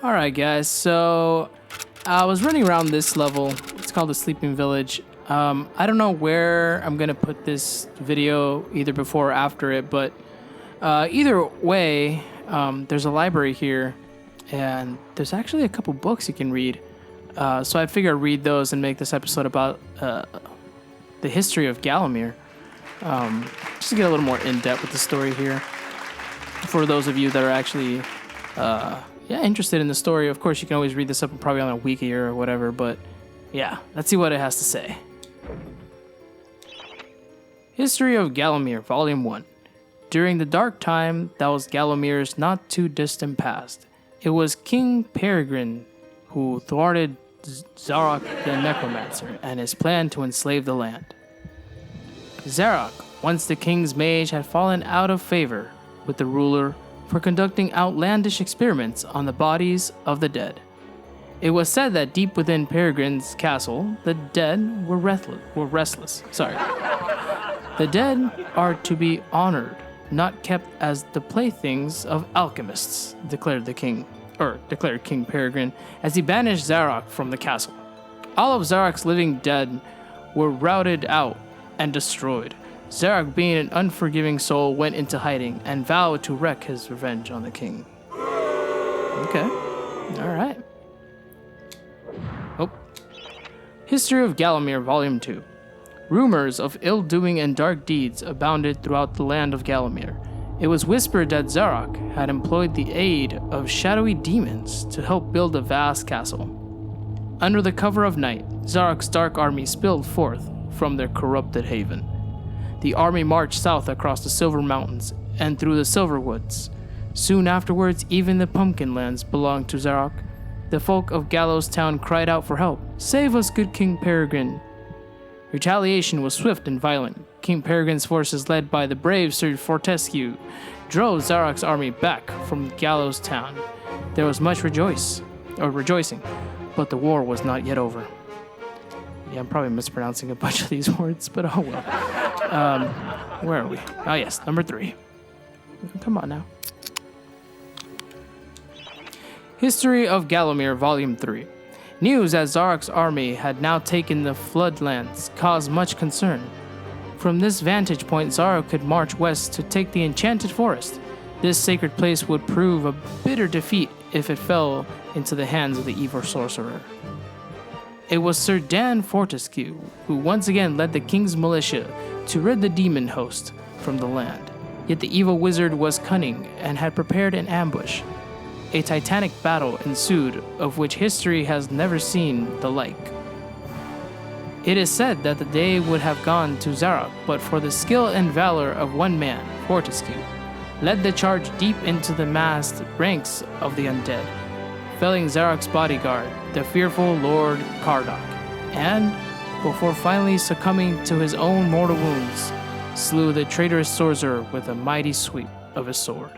Alright guys, so I was running around this level. It's called the Sleeping Village. I don't know where I'm going to put this video, either before or after it, but either way, there's a library here, and there's actually a couple books you can read. So I figure I'd read those and make this episode about the history of Gallowmere. Just to get a little more in-depth with the story here. For those of you that are actually interested in the story, of course you can always read this up probably on a wiki or whatever, but yeah, let's see what it has to say. History of Gallowmere, Volume 1. During the dark time that was Gallowmere's not too distant past, it was King Peregrine who thwarted Zarok the Necromancer and his plan to enslave the land. Zarok, once the king's mage, had fallen out of favor with the ruler for conducting outlandish experiments on the bodies of the dead. It was said that deep within Peregrine's castle, the dead were restless. The dead are to be honored, not kept as the playthings of alchemists, declared King Peregrine, as he banished Zarok from the castle. All of Zarok's living dead were routed out and destroyed. Zarok, being an unforgiving soul, went into hiding and vowed to wreak his revenge on the king. Okay. Alright. History of Gallowmere, Volume 2. Rumors of ill-doing and dark deeds abounded throughout the land of Gallowmere. It was whispered that Zarok had employed the aid of shadowy demons to help build a vast castle. Under the cover of night, Zarok's dark army spilled forth from their corrupted haven. The army marched south across the Silver Mountains and through the Silver Woods. Soon afterwards, even the Pumpkin Lands belonged to Zarok. The folk of Gallows Town cried out for help. "Save us, good King Peregrine." Retaliation was swift and violent. King Peregrine's forces, led by the brave Sir Fortesque, drove Zarok's army back from Gallows Town. There was much rejoicing, but the war was not yet over. Yeah, I'm probably mispronouncing a bunch of these words, but oh well. Where are we? Oh yes, number 3. Come on now. History of Gallowmere, Volume 3. News that Zarok's army had now taken the floodlands caused much concern. From this vantage point, Zarok could march west to take the Enchanted Forest. This sacred place would prove a bitter defeat if it fell into the hands of the evil sorcerer. It was Sir Daniel Fortesque who once again led the king's militia to rid the demon host from the land. Yet the evil wizard was cunning and had prepared an ambush. A titanic battle ensued, of which history has never seen the like. It is said that the day would have gone to Zarok, but for the skill and valor of one man, Fortesque, led the charge deep into the massed ranks of the undead, felling Zarok's bodyguard, the fearful Lord Cardok, and, before finally succumbing to his own mortal wounds, slew the traitorous sorcerer with a mighty sweep of his sword.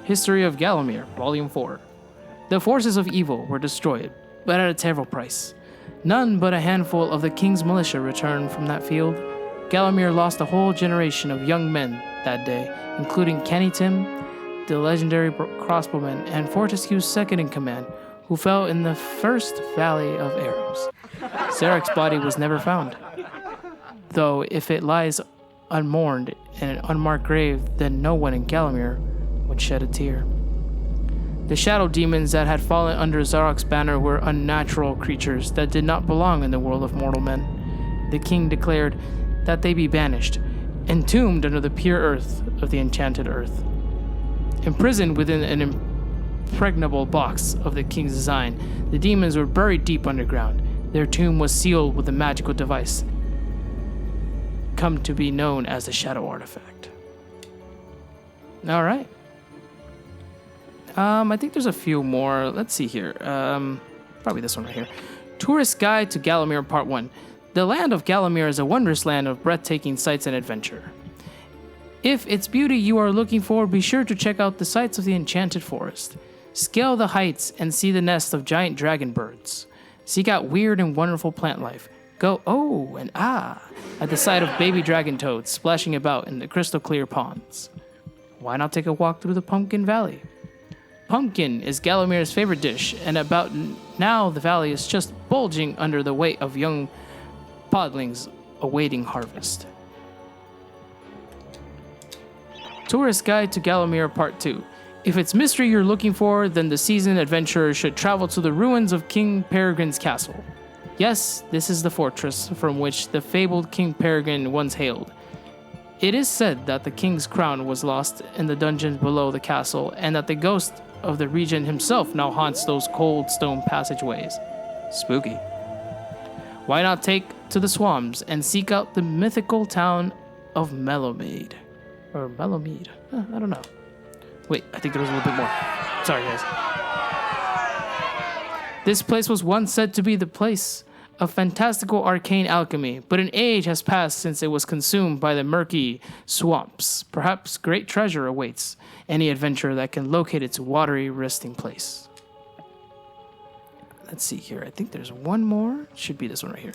History of Gallowmere, Volume 4. The forces of evil were destroyed, but at a terrible price. None but a handful of the king's militia returned from that field. Gallowmere lost a whole generation of young men that day, including Kenny Tim, the legendary crossbowman, and Fortescue's second-in-command, who fell in the first Valley of Arrows. Zarok's body was never found, though if it lies unmourned in an unmarked grave, then no one in Gallowmere would shed a tear. The shadow demons that had fallen under Zarok's banner were unnatural creatures that did not belong in the world of mortal men. The king declared that they be banished, entombed under the pure earth of the enchanted earth. Imprisoned within an impregnable box of the king's design, the demons were buried deep underground. Their tomb was sealed with a magical device, come to be known as the Shadow Artifact. Alright. I think there's a few more. Let's see here. Probably this one right here. Tourist Guide to Gallowmere, Part 1. The land of Gallowmere is a wondrous land of breathtaking sights and adventure. If its beauty you are looking for, be sure to check out the sights of the Enchanted Forest. Scale the heights and see the nests of giant dragon birds. Seek out weird and wonderful plant life. go oh and ah at the sight of baby dragon toads splashing about in the crystal clear ponds. Why not take a walk through the Pumpkin Valley? Pumpkin is Gallomere's favorite dish, and about now the valley is just bulging under the weight of young podlings awaiting harvest. Tourist Guide to Gallowmere Part 2. If it's mystery you're looking for, then the seasoned adventurer should travel to the ruins of King Peregrine's castle. Yes, this is the fortress from which the fabled King Peregrine once hailed. It is said that the king's crown was lost in the dungeons below the castle, and that the ghost of the regent himself now haunts those cold stone passageways. Spooky. Why not take to the swamps and seek out the mythical town of Mellowmead? Or Mellowmead. I don't know. Wait, I think there was a little bit more. Sorry, guys. This place was once said to be the place of fantastical arcane alchemy, but an age has passed since it was consumed by the murky swamps. Perhaps great treasure awaits any adventurer that can locate its watery resting place. Let's see here. I think there's one more. Should be this one right here.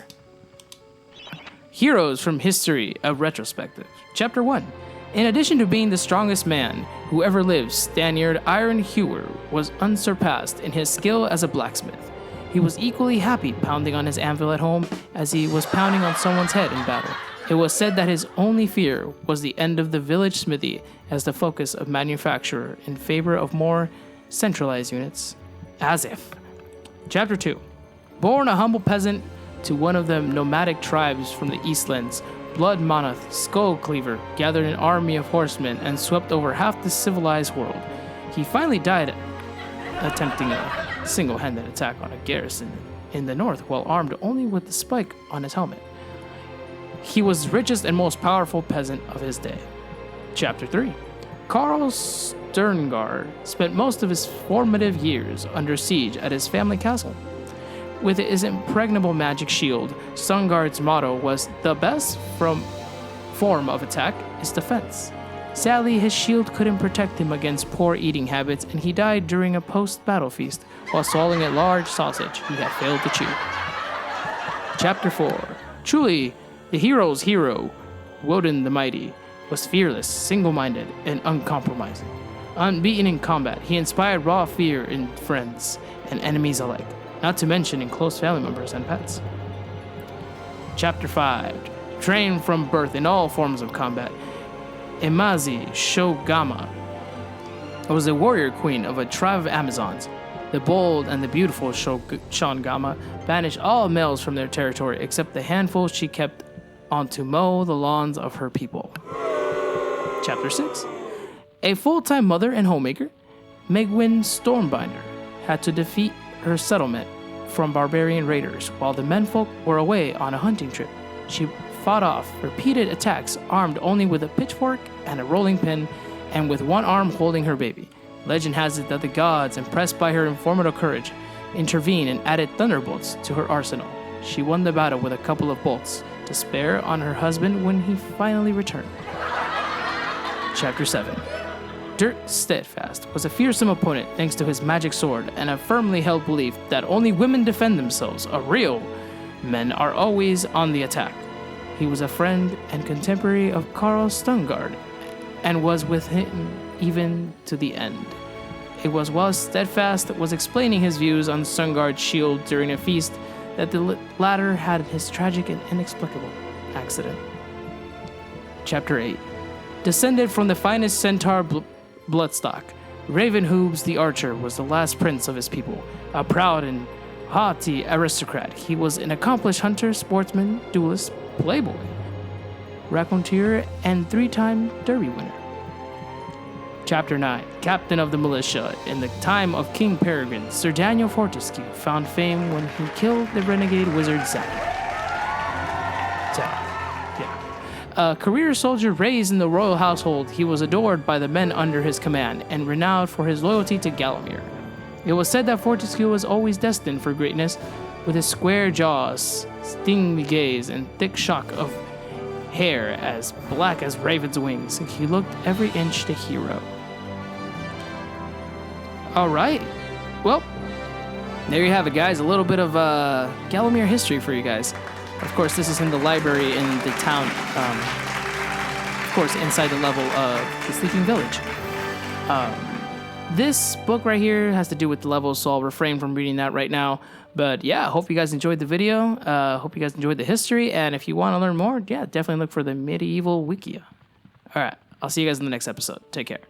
Heroes from History, a retrospective. Chapter 1. In addition to being the strongest man who ever lived, Stanyard Iron Hewer was unsurpassed in his skill as a blacksmith. He was equally happy pounding on his anvil at home as he was pounding on someone's head in battle. It was said that his only fear was the end of the village smithy as the focus of manufacture in favor of more centralized units. As if. Chapter 2. Born a humble peasant to one of the nomadic tribes from the Eastlands, Blood Moneth Skull Cleaver gathered an army of horsemen and swept over half the civilized world. He finally died attempting a single-handed attack on a garrison in the north while armed only with the spike on his helmet. He was the richest and most powerful peasant of his day. Chapter 3. Carl Sterngard spent most of his formative years under siege at his family castle. With his impregnable magic shield, Sterngard's motto was, "The best form of attack is defense." Sadly, his shield couldn't protect him against poor eating habits, and he died during a post-battle feast while swallowing a large sausage he had failed to chew. Chapter 4. Truly, the hero's hero, Woden the Mighty, was fearless, single-minded, and uncompromising. Unbeaten in combat, he inspired raw fear in friends and enemies alike, not to mention in close family members and pets. Chapter 5. Trained from birth in all forms of combat, Imazi Shogama was a warrior queen of a tribe of Amazons. The bold and the beautiful Shongama banished all males from their territory except the handful she kept on to mow the lawns of her people. Chapter 6. A full-time mother and homemaker, Megwin Stormbinder had to defeat her settlement from barbarian raiders while the menfolk were away on a hunting trip. She fought off repeated attacks armed only with a pitchfork and a rolling pin and with one arm holding her baby. Legend has it that the gods, impressed by her formidable courage, intervened and added thunderbolts to her arsenal. She won the battle with a couple of bolts to spare on her husband when he finally returned. Chapter 7. Dirt Steadfast was a fearsome opponent thanks to his magic sword and a firmly held belief that only women defend themselves. Real men are always on the attack. He was a friend and contemporary of Carl Stungard and was with him even to the end. It was while Steadfast was explaining his views on Stungard's shield during a feast that the latter had his tragic and inexplicable accident. Chapter 8. Descended from the finest centaur bloodstock, Ravenhooves the Archer was the last prince of his people, a proud and haughty aristocrat. He was an accomplished hunter, sportsman, duelist, playboy, raconteur, and 3-time Derby winner. Chapter 9. Captain of the militia. In the time of King Peregrine, Sir Daniel Fortesque found fame when he killed the renegade wizard Zarok. A career soldier raised in the royal household, he was adored by the men under his command and renowned for his loyalty to Gallowmere. It was said that Fortesque was always destined for greatness. With his square jaws, stinging gaze, and thick shock of hair as black as raven's wings, he looked every inch the hero. Alright, well, there you have it, guys. A little bit of Gallowmere history for you guys. Of course, this is in the library in the town, of course, inside the level of the Sleeping Village. This book right here has to do with the levels, so I'll refrain from reading that right now. But yeah, I hope you guys enjoyed the video. Hope you guys enjoyed the history. And if you want to learn more, yeah, definitely look for the MediEvil Wikia. All right, I'll see you guys in the next episode. Take care.